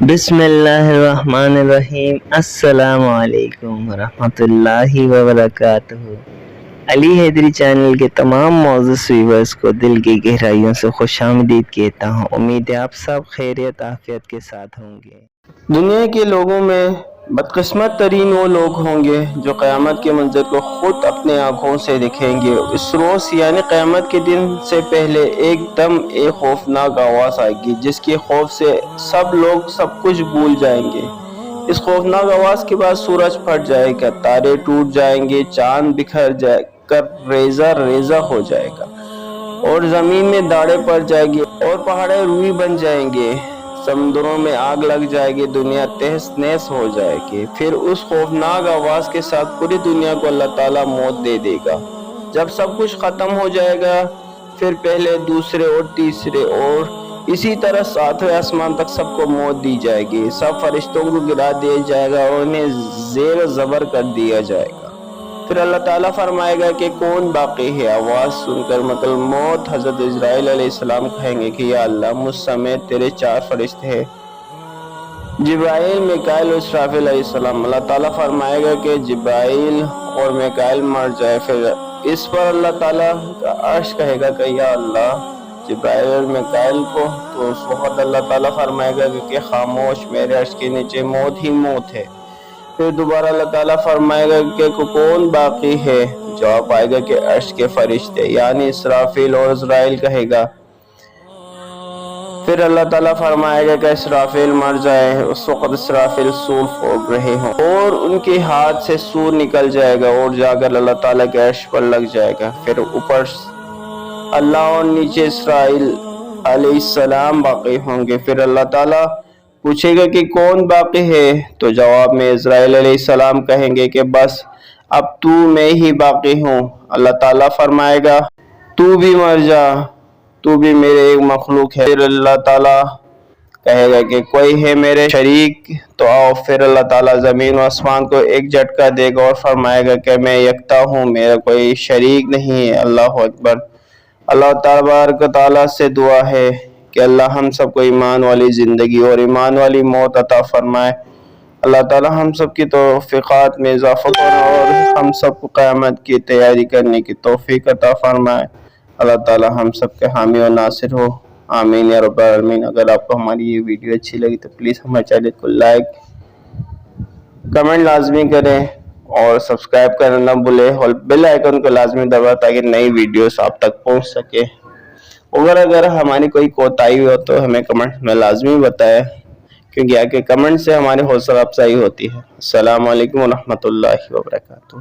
بسم اللہ الرحمن الرحیم۔ السلام علیکم ورحمۃ اللہ وبرکاتہ۔ علی حیدری چینل کے تمام معزز ویورز کو دل کی گہرائیوں سے خوش آمدید کہتا ہوں۔ امید ہے آپ سب خیریت عافیت کے ساتھ ہوں گے۔ دنیا کے لوگوں میں بدقسمت ترین وہ لوگ ہوں گے جو قیامت کے منظر کو خود اپنے آنکھوں سے دیکھیں گے۔ اس روز یعنی قیامت کے دن سے پہلے ایک خوفناک آواز آئے گی جس کے خوف سے سب لوگ سب کچھ بھول جائیں گے۔ اس خوفناک آواز کے بعد سورج پھٹ جائے گا، تارے ٹوٹ جائیں گے، چاند بکھر جائے کر ریزہ ریزہ ہو جائے گا اور زمین میں داڑیں پڑ جائیں گی اور پہاڑیں روئی بن جائیں گے، سمندروں میں آگ لگ جائے گی، دنیا تہس نہس ہو جائے گی۔ پھر اس خوفناک آواز کے ساتھ پوری دنیا کو اللہ تعالیٰ موت دے دے گا۔ جب سب کچھ ختم ہو جائے گا پھر پہلے، دوسرے اور تیسرے اور اسی طرح ساتویں آسمان تک سب کو موت دی جائے گی۔ سب فرشتوں کو گرا دیا جائے گا اور انہیں زیر زبر کر دیا جائے گا۔ پھر اللہ تعالیٰ فرمائے گا کہ کون باقی ہے؟ آواز سن کر ملک موت حضرت اسرائیل علیہ السلام کہیں گے کہ یا اللہ، مجھ سمیت تیرے 4 فرشتے ہیں، جبرائیل، میکائیل اور اسرافیل علیہ السلام۔ اللہ تعالیٰ فرمائے گا کہ جبرائیل اور میکائیل مر جائے۔ پھر اس پر اللہ تعالیٰ کا عرش کہے گا کہ یا اللہ، جبرائیل اور میکائیل کو۔ تو اس وقت اللہ تعالیٰ فرمائے گا کہ خاموش، میرے عرش کے نیچے موت ہی موت ہے۔ پھر دوبارہ اللہ تعالیٰ فرمائے گا کہ کون باقی ہے؟ جواب آئے گا کہ عرش کے فرشتے یعنی اسرافیل اور عزرائیل کہے گا۔ پھر اللہ تعالیٰ فرمائے گا کہ اسرافیل مر جائے۔ اس وقت اسرافیل سور پھونک رہے ہوں اور ان کے ہاتھ سے سور نکل جائے گا اور جا کر اللہ تعالیٰ کے عرش پر لگ جائے گا۔ پھر اوپر اللہ اور نیچے اسرائیل علیہ السلام باقی ہوں گے۔ پھر اللہ تعالیٰ پوچھے گا کہ کون باقی ہے؟ تو جواب میں اسرائیل علیہ السلام کہیں گے کہ بس اب تو میں ہی باقی ہوں۔ اللہ تعالیٰ فرمائے گا تو بھی مر جا، تو بھی میرے ایک مخلوق ہے۔ پھر اللہ تعالیٰ کہے گا کہ کوئی ہے میرے شریک تو آؤ۔ پھر اللہ تعالیٰ زمین و آسمان کو ایک جھٹکا دے گا اور فرمائے گا کہ میں یکتا ہوں، میرا کوئی شریک نہیں ہے۔ اللہ اکبر۔ اللہ تبارک و تعالیٰ سے دعا ہے کہ اللہ ہم سب کو ایمان والی زندگی اور ایمان والی موت عطا فرمائے۔ اللہ تعالیٰ ہم سب کی توفیقات میں اضافہ کرے اور ہم سب کو قیامت کی تیاری کرنے کی توفیق عطا فرمائے۔ اللہ تعالیٰ ہم سب کے حامی و ناصر ہو، آمین یا رب العالمین۔ اگر آپ کو ہماری یہ ویڈیو اچھی لگی تو پلیز ہمارے چینل کو لائک، کمنٹ لازمی کریں اور سبسکرائب کرنا نہ بھولیں اور بیل آئیکن کو لازمی دبائیں تاکہ نئی ویڈیوز آپ تک پہنچ سکے۔ اگر ہماری کوئی کوتاہی ہو تو ہمیں کمنٹ میں لازمی بتائیں، کیونکہ کمنٹ سے ہماری حوصلہ افزائی ہوتی ہے۔ السلام علیکم ورحمۃ اللہ وبرکاتہ۔